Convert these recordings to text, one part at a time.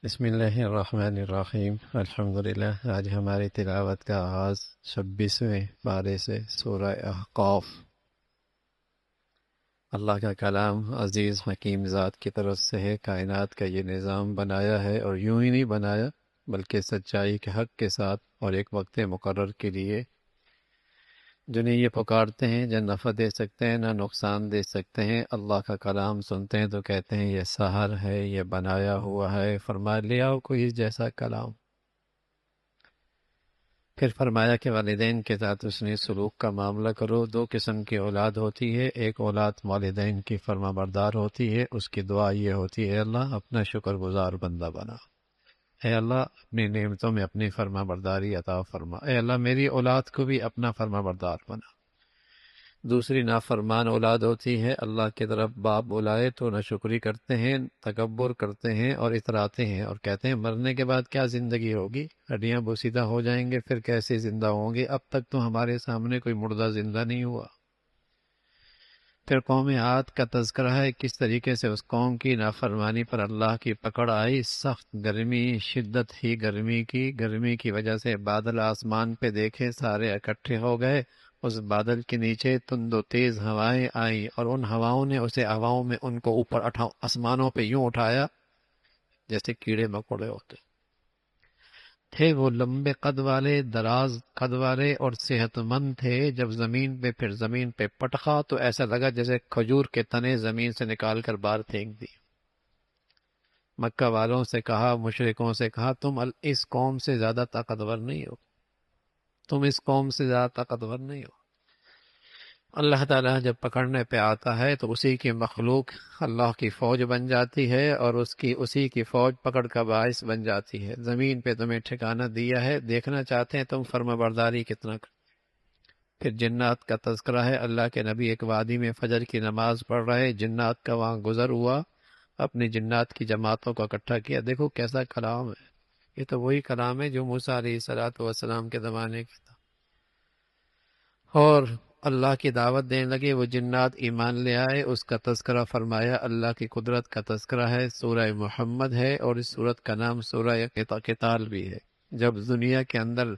بسم اللہ الرحمن الرحیم الحمدللہ۔ آج ہماری تلاوت کا آغاز 26ویں پارے سے سورہ احقاف۔ اللہ کا کلام عزیز حکیم ذات کی طرف سے ہے۔ کائنات کا یہ نظام بنایا ہے، اور یوں ہی نہیں بنایا بلکہ سچائی کے حق کے ساتھ اور ایک وقت مقرر کے لیے۔ جنہیں یہ پکارتے ہیں نہ نفع دے سکتے ہیں نہ نقصان دے سکتے ہیں، اللہ کا کلام سنتے ہیں تو کہتے ہیں یہ سحر ہے، یہ بنایا ہوا ہے۔ فرما لیا کوئی اس جیسا کلام۔ پھر فرمایا کہ والدین کے ساتھ اس نے سلوک کا معاملہ کرو۔ دو قسم کی اولاد ہوتی ہے، ایک اولاد والدین کی فرما بردار ہوتی ہے، اس کی دعا یہ ہوتی ہے اللہ اپنا شکر گزار بندہ بنا، اے اللہ اپنی نعمتوں میں اپنی فرما برداری عطا فرما، اے اللہ میری اولاد کو بھی اپنا فرما بردار بنا۔ دوسری نافرمان اولاد ہوتی ہے، اللہ کی طرف باپ بلائے تو ناشکری کرتے ہیں، تکبر کرتے ہیں اور اتراتے ہیں، اور کہتے ہیں مرنے کے بعد کیا زندگی ہوگی، ہڈیاں بوسیدہ ہو جائیں گے پھر کیسے زندہ ہوں گے، اب تک تو ہمارے سامنے کوئی مردہ زندہ نہیں ہوا۔ پھر قوم عاد کا تذکرہ ہے، کس طریقے سے اس قوم کی نافرمانی پر اللہ کی پکڑ آئی، سخت گرمی، شدت ہی گرمی کی وجہ سے بادل آسمان پہ دیکھے سارے اکٹھے ہو گئے، اس بادل کے نیچے تند و تیز ہوائیں آئیں، اور ان ہواؤں نے اسے ہواؤں میں ان کو اوپر آسمانوں پہ یوں اٹھایا جیسے کیڑے مکوڑے ہوتے تھے۔ وہ لمبے قد والے، دراز قد والے اور صحت مند تھے۔ جب زمین پہ پٹخا تو ایسا لگا جیسے کھجور کے تنے زمین سے نکال کر باہر پھینک دی۔ مکہ والوں سے کہا، مشرکوں سے کہا، تم اس قوم سے زیادہ طاقتور نہیں ہو، تم اس قوم سے زیادہ طاقتور نہیں ہو۔ اللہ تعالیٰ جب پکڑنے پہ آتا ہے تو اسی کی مخلوق اللہ کی فوج بن جاتی ہے، اور اسی کی فوج پکڑ کا باعث بن جاتی ہے۔ زمین پہ تمہیں ٹھکانہ دیا ہے، دیکھنا چاہتے ہیں تم فرما برداری کتنا پھر جنات کا تذکرہ ہے، اللہ کے نبی ایک وادی میں فجر کی نماز پڑھ رہے، جنات کا وہاں گزر ہوا، اپنی جنات کی جماعتوں کو اکٹھا کیا۔ دیکھو کیسا کلام ہے، یہ تو وہی کلام ہے جو موسیٰ علیہ السلام کے زمانے کا تھا، اور اللہ کی دعوت دینے لگے۔ وہ جنات ایمان لے آئے، اس کا تذکرہ فرمایا، اللہ کی قدرت کا تذکرہ ہے، سورہ محمد ہے، اور اس سورت کا نام سورہ قتال بھی ہے۔ جب دنیا کے اندر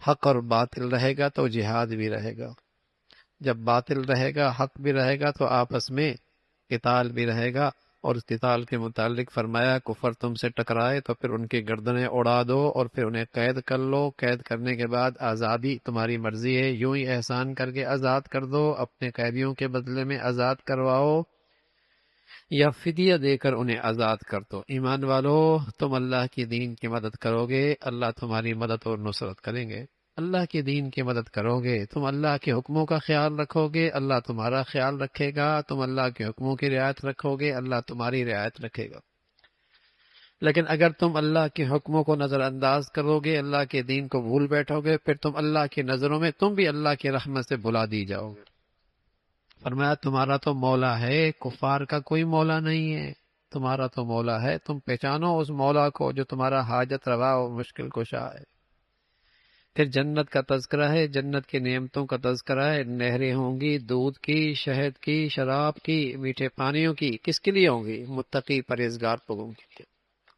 حق اور باطل رہے گا تو جہاد بھی رہے گا، جب باطل رہے گا حق بھی رہے گا تو آپس میں قتال بھی رہے گا۔ اور اس قتال کے متعلق فرمایا، کفر تم سے ٹکرائے تو پھر ان کی گردنیں اڑا دو، اور پھر انہیں قید کر لو، قید کرنے کے بعد آزادی تمہاری مرضی ہے، یوں ہی احسان کر کے آزاد کر دو، اپنے قیدیوں کے بدلے میں آزاد کرواؤ، یا فدیہ دے کر انہیں آزاد کر دو۔ ایمان والو، تم اللہ کی دین کی مدد کرو گے، اللہ تمہاری مدد اور نصرت کریں گے۔ اللہ کے دین کی مدد کرو گے، تم اللہ کے حکموں کا خیال رکھو گے، اللہ تمہارا خیال رکھے گا، تم اللہ کے حکموں کی رعایت رکھو گے، اللہ تمہاری رعایت رکھے گا۔ لیکن اگر تم اللہ کے حکموں کو نظر انداز کرو گے، اللہ کے دین کو بھول بیٹھو گے، پھر تم اللہ کی نظروں میں تم بھی اللہ کی رحمت سے بھلا دی جاؤ گے۔ فرمایا تمہارا تو مولا ہے، کفار کا کوئی مولا نہیں ہے، تمہارا تو مولا ہے، تم پہچانو اس مولا کو جو تمہارا حاجت روا اور مشکل کشا ہے۔ پھر جنت کا تذکرہ ہے، جنت کی نعمتوں کا تذکرہ ہے، نہریں ہوں گی دودھ کی، شہد کی، شراب کی، میٹھے پانیوں کی، کس کے لیے ہوں گی؟ متقی پرہیزگار لوگوں کے لیے۔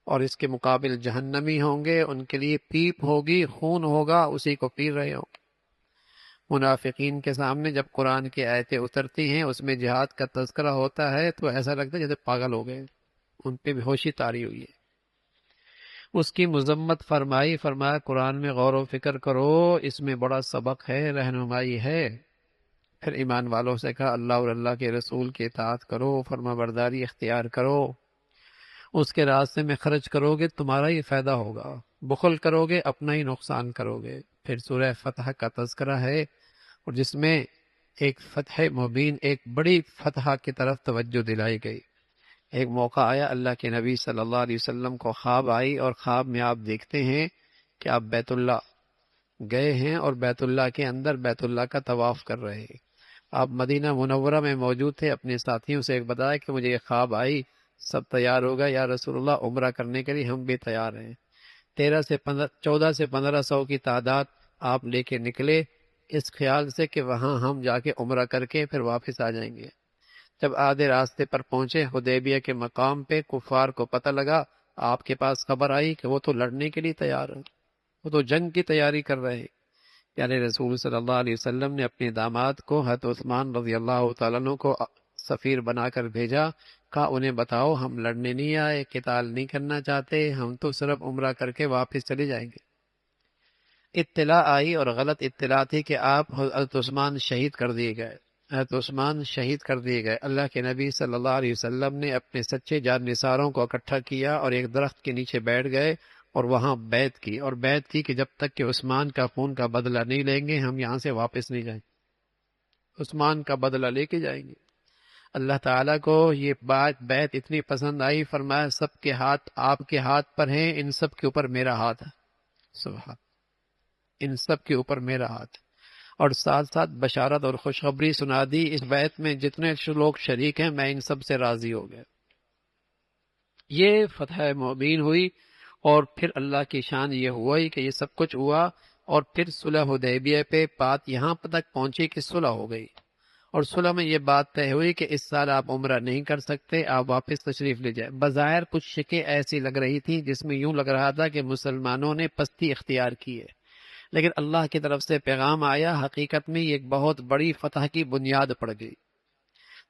اور اس کے مقابل جہنمی ہوں گے، ان کے لیے پیپ ہوگی، خون ہوگا، اسی کو پی رہے ہوں گے۔ منافقین کے سامنے جب قرآن کی آیتیں اترتی ہیں، اس میں جہاد کا تذکرہ ہوتا ہے تو ایسا لگتا ہے جیسے پاگل ہو گئے، ان پہ بے ہوشی طاری ہوئی ہے۔ اس کی مذمت فرمائی، فرمایا قرآن میں غور و فکر کرو، اس میں بڑا سبق ہے، رہنمائی ہے۔ پھر ایمان والوں سے کہا اللہ اور اللہ کے رسول کی اطاعت کرو، فرما برداری اختیار کرو، اس کے راستے میں خرچ کرو گے تمہارا ہی فائدہ ہوگا، بخل کرو گے اپنا ہی نقصان کرو گے۔ پھر سورہ فتح کا تذکرہ ہے، اور جس میں ایک فتح مبین، ایک بڑی فتح کی طرف توجہ دلائی گئی۔ ایک موقع آیا، اللہ کے نبی صلی اللہ علیہ وسلم کو خواب آئی، اور خواب میں آپ دیکھتے ہیں کہ آپ بیت اللہ گئے ہیں، اور بیت اللہ کے اندر بیت اللہ کا طواف کر رہے ہیں۔ آپ مدینہ منورہ میں موجود تھے، اپنے ساتھیوں سے ایک بتایا کہ مجھے یہ خواب آئی، سب تیار ہو گئے، یا رسول اللہ عمرہ کرنے کے لیے ہم بھی تیار ہیں۔ 14 سے 1500 کی تعداد آپ لے کے نکلے، اس خیال سے کہ وہاں ہم جا کے عمرہ کر کے پھر واپس آ جائیں گے۔ جب آدھے راستے پر پہنچے حدیبیہ کے مقام پہ، کفار کو پتہ لگا آپ کے پاس خبر آئی کہ وہ تو لڑنے کے لیے تیار ہیں، وہ تو جنگ کی تیاری کر رہے ہیں۔ یعنی رسول صلی اللہ علیہ وسلم نے اپنے داماد کو حضرت عثمان رضی اللہ تعالیٰ عنہ کو سفیر بنا کر بھیجا، کہا انہیں بتاؤ ہم لڑنے نہیں آئے، قتال نہیں کرنا چاہتے، ہم تو صرف عمرہ کر کے واپس چلے جائیں گے۔ اطلاع آئی اور غلط اطلاع تھی کہ آپ حضرت عثمان شہید کر دیے گئے، حضرت عثمان شہید کر دیے گئے۔ اللہ کے نبی صلی اللہ علیہ وسلم نے اپنے سچے جاننثاروں کو اکٹھا کیا اور ایک درخت کے نیچے بیٹھ گئے اور وہاں بیعت کی، اور بیعت کی کہ جب تک کہ عثمان کا خون کا بدلہ نہیں لیں گے ہم یہاں سے واپس نہیں جائیں، عثمان کا بدلہ لے کے جائیں گے۔ اللہ تعالیٰ کو یہ بیعت اتنی پسند آئی، فرمایا سب کے ہاتھ آپ کے ہاتھ پر ہیں، ان سب کے اوپر میرا ہاتھ ہے، سبحان، ان سب کے اوپر میرا ہاتھ ہے۔ اور ساتھ ساتھ بشارت اور خوشخبری سنا دی، اس بیعت میں جتنے لوگ شریک ہیں میں ان سب سے راضی ہو گیا۔ یہ فتح مبین ہوئی، اور پھر اللہ کی شان یہ ہوا ہی کہ یہ سب کچھ ہوا، اور پھر صلح حدیبیہ پہ بات یہاں تک پہنچی کہ صلح ہو گئی، اور صلح میں یہ بات طے ہوئی کہ اس سال آپ عمرہ نہیں کر سکتے، آپ واپس تشریف لے جائیں۔ بظاہر کچھ شکیں ایسی لگ رہی تھیں جس میں یوں لگ رہا تھا کہ مسلمانوں نے پستی اختیار کی ہے، لیکن اللہ کی طرف سے پیغام آیا، حقیقت میں یہ ایک بہت بڑی فتح کی بنیاد پڑ گئی۔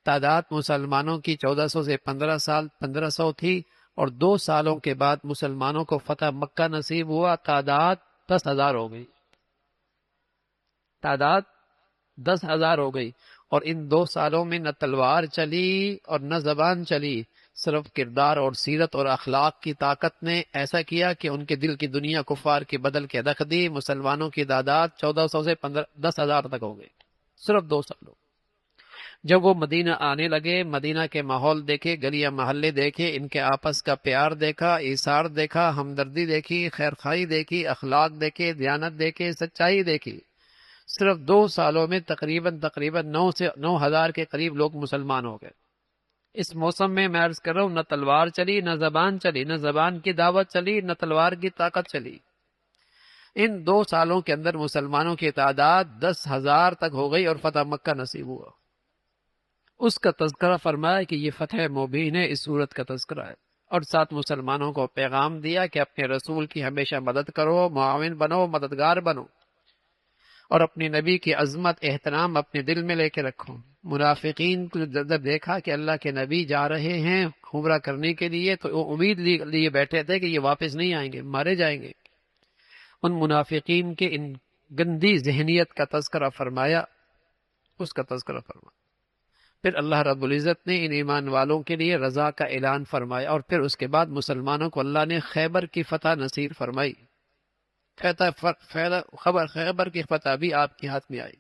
تعداد مسلمانوں کی 1400 سے 1500 تھی، اور 2 سالوں کے بعد مسلمانوں کو فتح مکہ نصیب ہوا، تعداد 10,000 ہو گئی، تعداد 10,000 ہو گئی۔ اور ان 2 سالوں میں نہ تلوار چلی اور نہ زبان چلی، صرف کردار اور سیرت اور اخلاق کی طاقت نے ایسا کیا کہ ان کے دل کی دنیا کفار کی بدل کے رکھ دی۔ مسلمانوں کی تعداد 1400 سے 10,000 تک ہو گئی، صرف 2 سالوں۔ جب وہ مدینہ آنے لگے، مدینہ کے ماحول دیکھے، گلیاں محلے دیکھے، ان کے آپس کا پیار دیکھا، ایثار دیکھا، ہمدردی دیکھی، خیرخواہی دیکھی، اخلاق دیکھے، دیانت دیکھے، سچائی دیکھی، صرف 2 سالوں میں تقریباً 9,000 کے قریب لوگ مسلمان ہو گئے۔ اس موسم میں میں عرض کر رہا ہوں، نہ تلوار چلی، نہ زبان چلی، نہ زبان کی دعوت چلی، نہ تلوار کی طاقت چلی۔ ان 2 سالوں کے اندر مسلمانوں کی تعداد 10,000 تک ہو گئی اور فتح مکہ نصیب ہوا۔ اس کا تذکرہ فرمایا کہ یہ فتح مبین ہے، اس صورت کا تذکرہ ہے، اور ساتھ مسلمانوں کو پیغام دیا کہ اپنے رسول کی ہمیشہ مدد کرو، معاون بنو، مددگار بنو، اور اپنے نبی کی عظمت احترام اپنے دل میں لے کے رکھو۔ منافقین کو جب دیکھا کہ اللہ کے نبی جا رہے ہیں عمرہ کرنے کے لیے تو وہ امید لیے بیٹھے تھے کہ یہ واپس نہیں آئیں گے، مارے جائیں گے۔ ان منافقین کے ان گندی ذہنیت کا تذکرہ فرمایا، اس کا تذکرہ فرمایا۔ پھر اللہ رب العزت نے ان ایمان والوں کے لیے رضا کا اعلان فرمایا، اور پھر اس کے بعد مسلمانوں کو اللہ نے خیبر کی فتح نصیب فرمائی۔ خیبر کی فتح بھی آپ کے ہاتھ میں آئی۔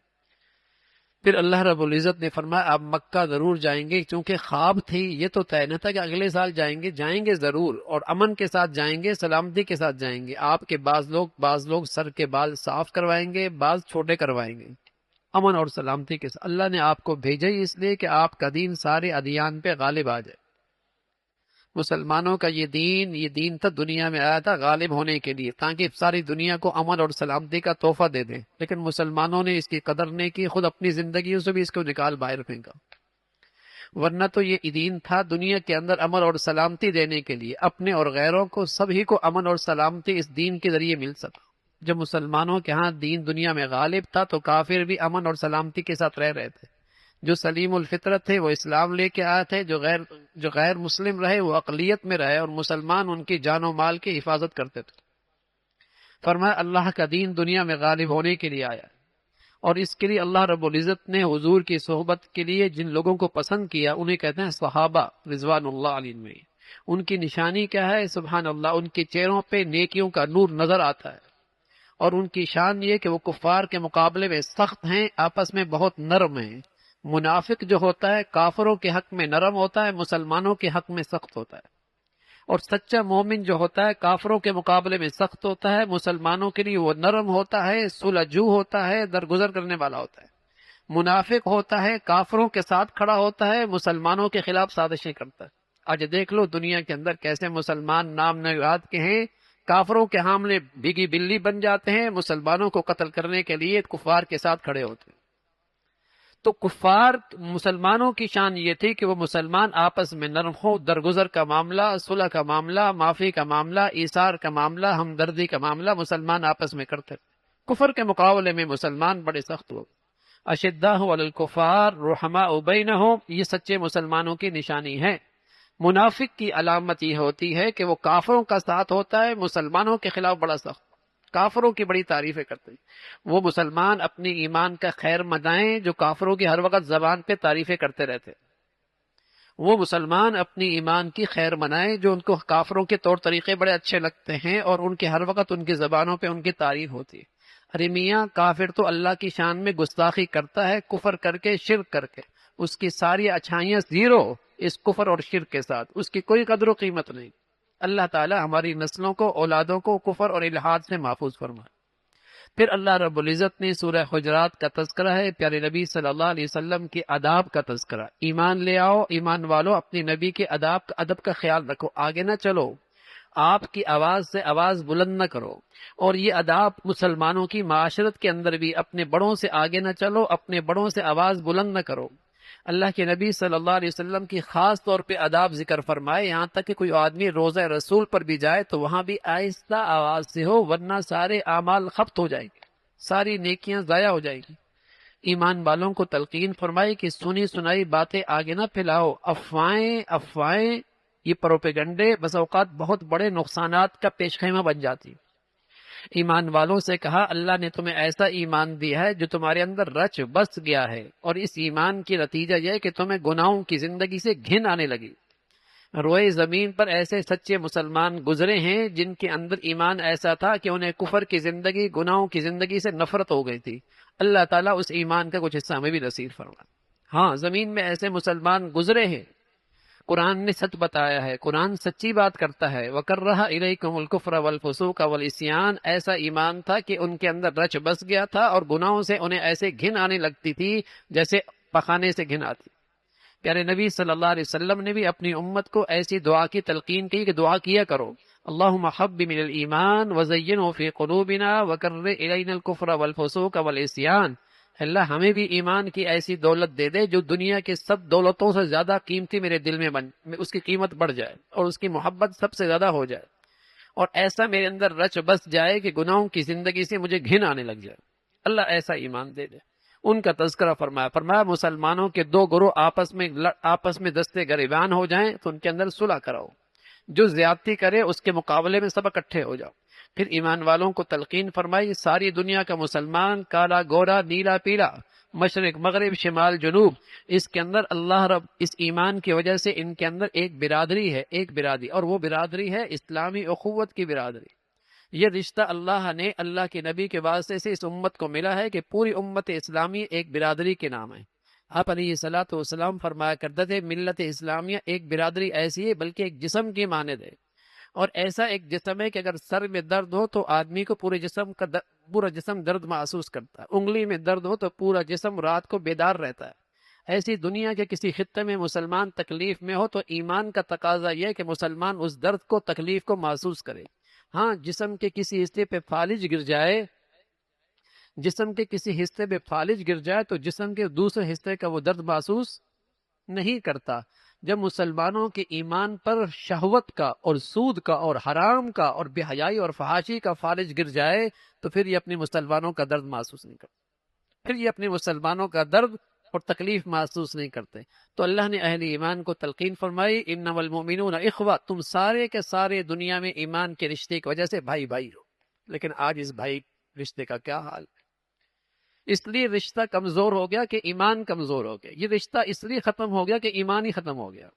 پھر اللہ رب العزت نے فرمایا آپ مکہ ضرور جائیں گے، چونکہ خواب تھی، یہ تو طے نہ تھا کہ اگلے سال جائیں گے ضرور، اور امن کے ساتھ جائیں گے، سلامتی کے ساتھ جائیں گے۔ آپ کے بعض لوگ سر کے بال صاف کروائیں گے، بعض چھوٹے کروائیں گے، امن اور سلامتی کے ساتھ۔ اللہ نے آپ کو بھیجا ہی اس لیے کہ آپ کا دین سارے ادیان پہ غالب آ جائے۔ مسلمانوں کا یہ دین تھا، دنیا میں آیا تھا غالب ہونے کے لیے، تاکہ ساری دنیا کو امن اور سلامتی کا تحفہ دے دیں، لیکن مسلمانوں نے اس کی قدر نہیں کی، خود اپنی زندگیوں سے بھی اس کو نکال باہر پھینکا۔ ورنہ تو یہ دین تھا دنیا کے اندر امن اور سلامتی دینے کے لیے، اپنے اور غیروں کو، سبھی کو امن اور سلامتی اس دین کے ذریعے مل سکا۔ جب مسلمانوں کے ہاں دین دنیا میں غالب تھا تو کافر بھی امن اور سلامتی کے ساتھ رہ رہے تھے۔ جو سلیم الفطرت تھے وہ اسلام لے کے آئے تھے، جو غیر مسلم رہے وہ اقلیت میں رہے، اور مسلمان ان کی جان و مال کی حفاظت کرتے تھے۔ فرمایا اللہ کا دین دنیا میں غالب ہونے کے لیے آیا، اور اس کے لیے اللہ رب العزت نے حضور کی صحبت کے لیے جن لوگوں کو پسند کیا انہیں کہتے ہیں صحابہ رضوان اللہ علیہم میں۔ ان کی نشانی کیا ہے؟ سبحان اللہ، ان کے چہروں پہ نیکیوں کا نور نظر آتا ہے، اور ان کی شان یہ کہ وہ کفار کے مقابلے میں سخت ہیں، آپس میں بہت نرم ہیں۔ منافق جو ہوتا ہے کافروں کے حق میں نرم ہوتا ہے، مسلمانوں کے حق میں سخت ہوتا ہے، اور سچا مومن جو ہوتا ہے کافروں کے مقابلے میں سخت ہوتا ہے، مسلمانوں کے لیے وہ نرم ہوتا ہے، صلح ہوتا ہے، درگزر کرنے والا ہوتا ہے۔ منافق ہوتا ہے کافروں کے ساتھ کھڑا ہوتا ہے، مسلمانوں کے خلاف سازشیں کرتا ہے۔ آج دیکھ لو دنیا کے اندر کیسے مسلمان نام نہاد کے ہیں، کافروں کے حاملے بھیگی بلی بن جاتے ہیں، مسلمانوں کو قتل کرنے کے لیے کفار کے ساتھ کھڑے ہوتے ہیں۔ تو کفار مسلمانوں کی شان یہ تھی کہ وہ مسلمان آپس میں نرم ہو، درگزر کا معاملہ، صلح کا معاملہ، معافی کا معاملہ، ایثار کا معاملہ، ہمدردی کا معاملہ مسلمان آپس میں کرتے تھے۔ کفر کے مقابلے میں مسلمان بڑے سخت ہو، اشداء علی الکفار رحماء بینہم، یہ سچے مسلمانوں کی نشانی ہے۔ منافق کی علامت یہ ہوتی ہے کہ وہ کافروں کا ساتھ ہوتا ہے، مسلمانوں کے خلاف بڑا سخت، کافروں کی بڑی تعریفیں کرتے ہیں۔ وہ مسلمان اپنی ایمان کا خیر مدائیں جو کافروں کی ہر وقت زبان پہ تعریفیں کرتے رہتے، وہ مسلمان اپنی ایمان کی خیر منائیں جو ان کو کافروں کے طور طریقے بڑے اچھے لگتے ہیں اور ان کے ہر وقت ان کی زبانوں پہ ان کی تعریف ہوتی ہے۔ ارے میاں، کافر تو اللہ کی شان میں گستاخی کرتا ہے، کفر کر کے، شرک کر کے، اس کی ساری اچھائیاں زیرو اس کفر اور شرک کے ساتھ، اس کی کوئی قدر و قیمت نہیں۔ اللہ تعالی ہماری نسلوں کو، اولادوں کو کفر اور الحاد سے محفوظ فرمائے۔ پھر اللہ رب العزت نے سورہ حجرات کا تذکرہ ہے، پیارے نبی صلی اللہ علیہ وسلم کے آداب کا تذکرہ۔ ایمان لے آؤ، ایمان والو اپنی نبی کے ادب کا خیال رکھو، آگے نہ چلو، آپ کی آواز سے آواز بلند نہ کرو، اور یہ آداب مسلمانوں کی معاشرت کے اندر بھی، اپنے بڑوں سے آگے نہ چلو، اپنے بڑوں سے آواز بلند نہ کرو۔ اللہ کے نبی صلی اللہ علیہ وسلم کی خاص طور پہ آداب ذکر فرمائے، یہاں تک کہ کوئی آدمی روضہ رسول پر بھی جائے تو وہاں بھی آہستہ آواز سے ہو، ورنہ سارے اعمال خبط ہو جائیں گے، ساری نیکیاں ضائع ہو جائیں گی۔ ایمان والوں کو تلقین فرمائی کہ سنی سنائی باتیں آگے نہ پھیلاؤ، افواہیں یہ پروپیگنڈے بس اوقات بہت بڑے نقصانات کا پیش خیمہ بن جاتی۔ ایمان والوں سے کہا اللہ نے تمہیں ایسا ایمان دیا ہے جو تمہارے اندر رچ بس گیا ہے، اور اس ایمان کی نتیجہ یہ ہے کہ تمہیں گناہوں کی زندگی سے گھن آنے لگی۔ روئے زمین پر ایسے سچے مسلمان گزرے ہیں جن کے اندر ایمان ایسا تھا کہ انہیں کفر کی زندگی، گناہوں کی زندگی سے نفرت ہو گئی تھی۔ اللہ تعالیٰ اس ایمان کا کچھ حصہ ہمیں بھی نصیب فرمائے۔ ہاں، زمین میں ایسے مسلمان گزرے ہیں، قرآن نے سچ بتایا ہے، قرآن سچی بات کرتا ہے۔ وَكَرَّهَ إِلَيْكُمُ الْكُفْرَ وَالْفُسُوقَ وَالْعِصْيَانَ، ایسا ایمان تھا کہ ان کے اندر رچ بس گیا تھا اور گناہوں سے انہیں ایسے گھن آنے لگتی تھی جیسے پخانے سے گھن آتی۔ پیارے نبی صلی اللہ علیہ وسلم نے بھی اپنی امت کو ایسی دعا کی تلقین کی کہ دعا کیا کرو، اللہم حبب من الایمان وزینہ فی قلوبنا وکرر الینا الکفر والفسوق والعصیان۔ اللہ ہمیں بھی ایمان کی ایسی دولت دے دے جو دنیا کے سب دولتوں سے زیادہ قیمتی میرے دل میں اس کی قیمت بڑھ جائے اور اس کی محبت سب سے زیادہ ہو جائے، اور ایسا میرے اندر رچ بس جائے کہ گناہوں کی زندگی سے مجھے گھن آنے لگ جائے۔ اللہ ایسا ایمان دے دے۔ ان کا تذکرہ فرمایا مسلمانوں کے دو گروہ آپس میں دستے گریبان ہو جائیں تو ان کے اندر صلح کراؤ، جو زیادتی کرے اس کے مقابلے میں سب اکٹھے ہو جاؤ۔ پھر ایمان والوں کو تلقین فرمائی، ساری دنیا کا مسلمان، کالا گورا نیلا پیلا، مشرق مغرب شمال جنوب، اس کے اندر اللہ رب اس ایمان کی وجہ سے ان کے اندر ایک برادری ہے، ایک برادری، اور وہ برادری ہے اسلامی اخوت کی برادری۔ یہ رشتہ اللہ نے اللہ کے نبی کے واسطے سے اس امت کو ملا ہے کہ پوری امت اسلامی ایک برادری کے نام ہے۔ آپ علیہ الصلوۃ والسلام فرمایا کرتے تھے ملت اسلامیہ ایک برادری ایسی ہے بلکہ ایک جسم کی مانند ہے، اور ایسا ایک جسم ہے کہ اگر سر میں درد ہو تو آدمی کو پورا جسم درد محسوس کرتا ہے، انگلی میں درد ہو تو پورا جسم رات کو بیدار رہتا ہے۔ ایسی دنیا کے کسی خطے میں مسلمان تکلیف میں ہو تو ایمان کا تقاضا یہ ہے کہ مسلمان اس درد کو، تکلیف کو محسوس کرے۔ ہاں، جسم کے کسی حصے پہ فالج گر جائے، تو جسم کے دوسرے حصے کا وہ درد محسوس نہیں کرتا۔ جب مسلمانوں کے ایمان پر شہوت کا اور سود کا اور حرام کا اور بے حیائی اور فحاشی کا فالج گر جائے تو پھر یہ اپنے مسلمانوں کا درد محسوس نہیں کرتا، پھر یہ اپنے مسلمانوں کا درد اور تکلیف محسوس نہیں کرتے۔ تو اللہ نے اہل ایمان کو تلقین فرمائی، انما المؤمنون اخوہ، تم سارے کے سارے دنیا میں ایمان کے رشتے کی وجہ سے بھائی بھائی ہو۔ لیکن آج اس بھائی رشتے کا کیا حال ہے؟ اس لیے رشتہ کمزور ہو گیا کہ ایمان کمزور ہو گیا، یہ رشتہ اس لیے ختم ہو گیا کہ ایمان ہی ختم ہو گیا۔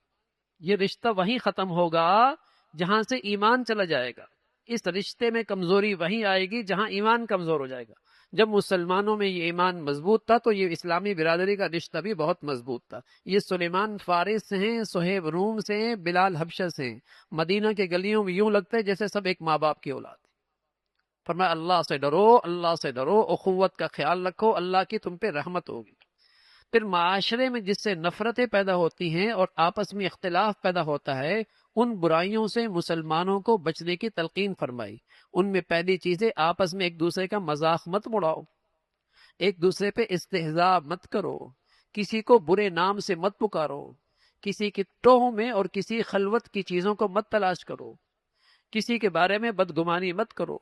یہ رشتہ وہیں ختم ہوگا جہاں سے ایمان چلا جائے گا، اس رشتے میں کمزوری وہیں آئے گی جہاں ایمان کمزور ہو جائے گا۔ جب مسلمانوں میں یہ ایمان مضبوط تھا تو یہ اسلامی برادری کا رشتہ بھی بہت مضبوط تھا۔ یہ سلیمان فارس سے ہیں، صہیب روم سے ہیں، بلال حبشہ سے ہیں، مدینہ کے گلیوں میں یوں لگتا ہے جیسے سب ایک ماں باپ کی اولاد۔ فرمایا اللہ سے ڈرو، اللہ سے ڈرو، اخوت کا خیال رکھو، اللہ کی تم پہ رحمت ہوگی۔ پھر معاشرے میں جس سے نفرتیں پیدا ہوتی ہیں اور آپس میں اختلاف پیدا ہوتا ہے، ان برائیوں سے مسلمانوں کو بچنے کی تلقین فرمائی۔ ان میں پہلی چیز ہے آپس میں ایک دوسرے کا مذاق مت اڑاؤ، ایک دوسرے پہ استہزاء مت کرو، کسی کو برے نام سے مت پکارو، کسی کی ٹوہ میں اور کسی خلوت کی چیزوں کو مت تلاش کرو، کسی کے بارے میں بدگمانی مت کرو،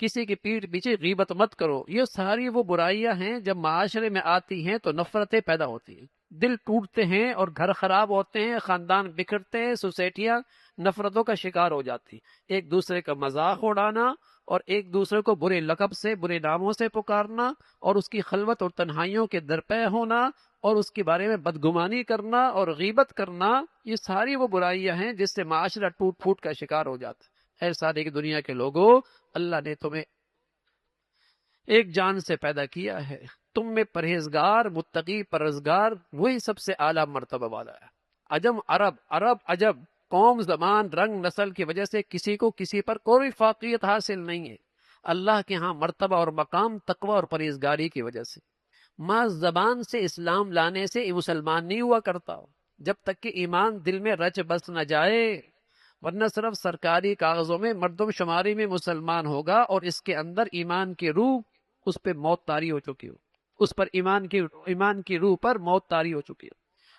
کسی کی پیٹھ پیچھے غیبت مت کرو۔ یہ ساری وہ برائیاں ہیں جب معاشرے میں آتی ہیں تو نفرتیں پیدا ہوتی ہیں، دل ٹوٹتے ہیں اور گھر خراب ہوتے ہیں، خاندان بکھرتے ہیں، سوسائٹیاں نفرتوں کا شکار ہو جاتی، ایک دوسرے کا مذاق اڑانا اور ایک دوسرے کو برے لقب سے، برے ناموں سے پکارنا اور اس کی خلوت اور تنہائیوں کے درپے ہونا اور اس کے بارے میں بدگمانی کرنا اور غیبت کرنا، یہ ساری وہ برائیاں ہیں جس سے معاشرہ ٹوٹ پھوٹ کا شکار ہو جاتا ہے۔ اے ساری کی دنیا کے لوگوں، اللہ نے تمہیں ایک جان سے پیدا کیا ہے، تم میں پرہیزگار، متقی، پرہیزگار وہی سب سے اعلیٰ مرتبہ والا ہے۔ عجم عرب، عرب عجب، قوم، زبان، رنگ، نسل کی وجہ سے کسی کو کسی پر کوئی فاقیت حاصل نہیں ہے۔ اللہ کے ہاں مرتبہ اور مقام تقوی اور پرہیزگاری کی وجہ سے۔ محض زبان سے اسلام لانے سے مسلمان نہیں ہوا کرتا جب تک کہ ایمان دل میں رچ بس نہ جائے، ورنہ صرف سرکاری کاغذوں میں مردم شماری میں مسلمان ہوگا اور اس کے اندر ایمان کی روح اس پہ موت طاری ہو چکی ہو، اس پر ایمان کی روح پر موت طاری ہو چکی ہو۔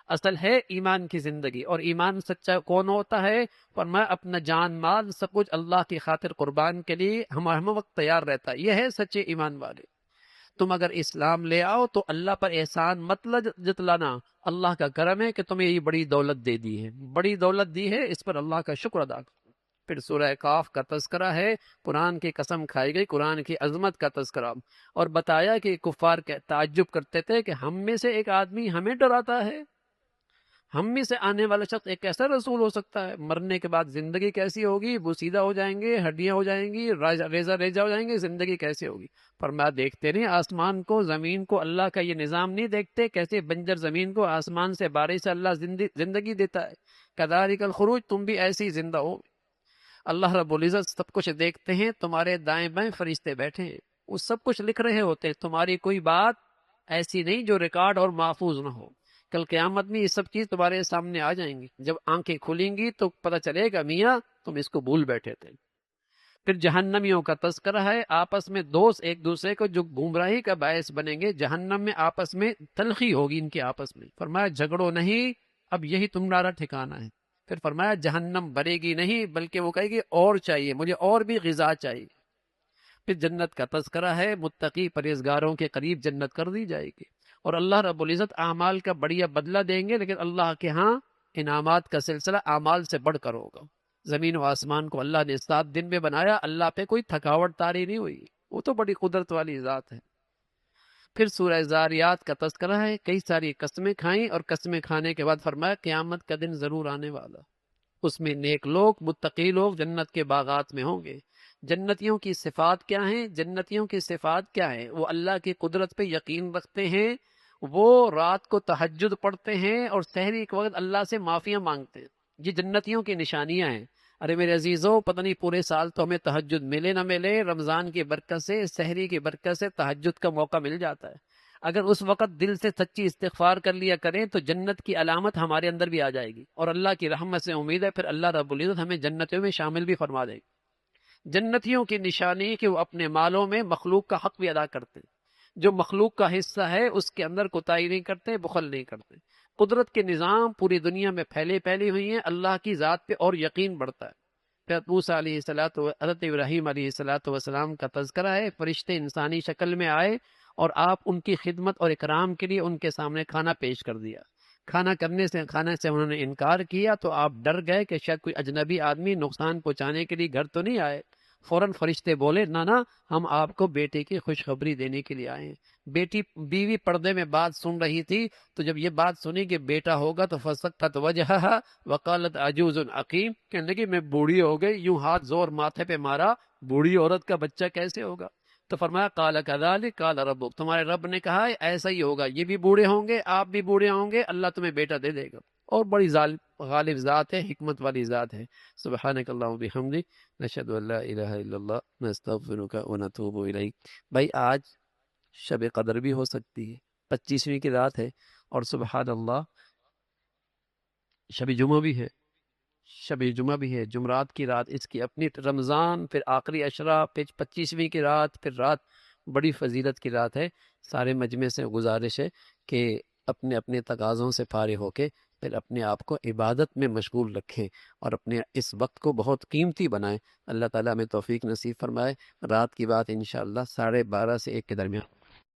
اصل ہے ایمان کی زندگی، اور ایمان سچا کون ہوتا ہے؟ فرمایا اپنا جان مال سب کچھ اللہ کی خاطر قربان کے لیے ہم وقت تیار رہتا ہے، یہ ہے سچے ایمان والے۔ تم اگر اسلام لے آؤ تو اللہ پر احسان مت جتلانا، اللہ کا کرم ہے کہ تمہیں یہ بڑی دولت دے دی ہے، بڑی دولت دی ہے، اس پر اللہ کا شکر ادا کرو۔ پھر سورہ کاف کا تذکرہ ہے، قرآن کی قسم کھائی گئی، قرآن کی عظمت کا تذکرہ، اور بتایا کہ کفار تعجب کرتے تھے کہ ہم میں سے ایک آدمی ہمیں ڈراتا ہے، ہم میں سے آنے والا شخص ایک ایسا رسول ہو سکتا ہے؟ مرنے کے بعد زندگی کیسی ہوگی؟ بوسیدہ ہو جائیں گے، ہڈیاں ہو جائیں گی، ریزہ ریزہ ہو جائیں گے، زندگی کیسی ہوگی؟ فرمایا دیکھتے نہیں آسمان کو، زمین کو، اللہ کا یہ نظام نہیں دیکھتے کیسے بنجر زمین کو آسمان سے بارش سے اللہ زندگی دیتا ہے؟ کذالک الخروج، تم بھی ایسے ہی زندہ ہو۔ اللہ رب العزت سب کچھ دیکھتے ہیں، تمہارے دائیں بائیں فرشتے بیٹھے ہیں، وہ سب کچھ لکھ رہے ہوتے ہیں، تمہاری کوئی بات ایسی نہیں جو ریکارڈ اور محفوظ نہ ہو۔ کل قیامت میں یہ سب چیز تمہارے سامنے آ جائیں گی، جب آنکھیں کھلیں گی تو پتہ چلے گا میاں تم اس کو بھول بیٹھے تھے۔ پھر جہنمیوں کا تذکرہ ہے، آپس میں دوست ایک دوسرے کو جو گمراہی کا باعث بنیں گے، جہنم میں آپس میں تلخی ہوگی ان کے آپس میں۔ فرمایا جھگڑو نہیں، اب یہی تمہارا ٹھکانہ ہے۔ پھر فرمایا جہنم بھرے گی نہیں، بلکہ وہ کہے گی اور چاہیے مجھے، اور بھی غذا چاہیے۔ پھر جنت کا تذکرہ ہے، متقی پرہیزگاروں کے قریب جنت کر دی جائے گی، اور اللہ رب العزت اعمال کا بڑھیا بدلہ دیں گے، لیکن اللہ کے ہاں انعامات کا سلسلہ اعمال سے بڑھ کر ہوگا۔ زمین و آسمان کو اللہ نے 7 دن میں بنایا، اللہ پہ کوئی تھکاوٹ طاری نہیں ہوئی، وہ تو بڑی قدرت والی ذات ہے۔ پھر سورہ زاریات کا تذکرہ ہے، کئی ساری قسمیں کھائیں اور قسمیں کھانے کے بعد فرمایا قیامت کا دن ضرور آنے والا، اس میں نیک لوگ، متقی لوگ جنت کے باغات میں ہوں گے۔ جنتیوں کی صفات کیا ہیں؟ جنتیوں کی صفات کیا ہیں؟ وہ اللہ کی قدرت پہ یقین رکھتے ہیں، وہ رات کو تہجد پڑھتے ہیں اور سحری کے وقت اللہ سے معافیاں مانگتے ہیں، یہ جنتیوں کی نشانیاں ہیں۔ ارے میرے عزیزوں، پتہ نہیں پورے سال تو ہمیں تہجد ملے نہ ملے، رمضان کی برکت سے، سحری کی برکت سے تہجد کا موقع مل جاتا ہے۔ اگر اس وقت دل سے سچی استغفار کر لیا کریں تو جنت کی علامت ہمارے اندر بھی آ جائے گی، اور اللہ کی رحمت سے امید ہے پھر اللہ رب العزت ہمیں جنتوں میں شامل بھی فرما دے گی۔ جنتیوں کی نشانی کہ وہ اپنے مالوں میں مخلوق کا حق بھی ادا کرتے ہیں، جو مخلوق کا حصہ ہے اس کے اندر کوتاہی نہیں کرتے، بخل نہیں کرتے۔ قدرت کے نظام پوری دنیا میں پھیلی ہوئی ہیں، اللہ کی ذات پہ اور یقین بڑھتا ہے۔ پھر موسیٰ علیہ الصلوۃ حضرت ابراہیم علیہ الصلوۃ والسلام کا تذکرہ ہے، فرشتے انسانی شکل میں آئے اور آپ ان کی خدمت اور اکرام کے لیے ان کے سامنے کھانا پیش کر دیا۔ کھانے سے انہوں نے انکار کیا تو آپ ڈر گئے کہ شاید کوئی اجنبی آدمی نقصان پہنچانے کے لیے گھر تو نہیں آئے۔ فوراً فرشتے بولے نہ ہم آپ کو بیٹے کی خوشخبری دینے کے لیے آئے ہیں۔ بیوی پردے میں بات سن رہی تھی، تو جب یہ بات سنی کہ بیٹا ہوگا تو فسقت وجہہا وقالت عجوز عقیم، کہنے لگی میں بوڑھی ہو گئی، یوں ہاتھ زور ماتھے پہ مارا، بوڑھی عورت کا بچہ کیسے ہوگا؟ تو فرمایا قال کذالک قال ربک، تمہارے رب نے کہا ہے ایسا ہی ہوگا، یہ بھی بوڑھے ہوں گے، آپ بھی بوڑھے ہوں گے، اللہ تمہیں بیٹا دے دے گا۔ اور بڑی غالب ذات ہے، حکمت والی ذات ہے۔ سبحانک اللہم بحمدک، نشہد ان لا الہ الا اللہ، نستغفرک ونتوب الیک۔ بھائی آج شب قدر بھی ہو سکتی ہے، 25ویں کی رات ہے، اور سبحان اللہ شب جمعہ بھی ہے، شب جمعہ بھی ہے، جمعرات کی رات، اس کی اپنی رمضان، پھر آخری عشرہ، پھر 25ویں کی رات، پھر رات بڑی فضیلت کی رات ہے۔ سارے مجمع سے گزارش ہے کہ اپنے اپنے تقاضوں سے فارغ ہو کے پھر اپنے آپ کو عبادت میں مشغول رکھیں اور اپنے اس وقت کو بہت قیمتی بنائیں۔ اللہ تعالیٰ ہمیں توفیق نصیب فرمائے۔ رات کی بات انشاءاللہ 12:30 سے 1 کے درمیان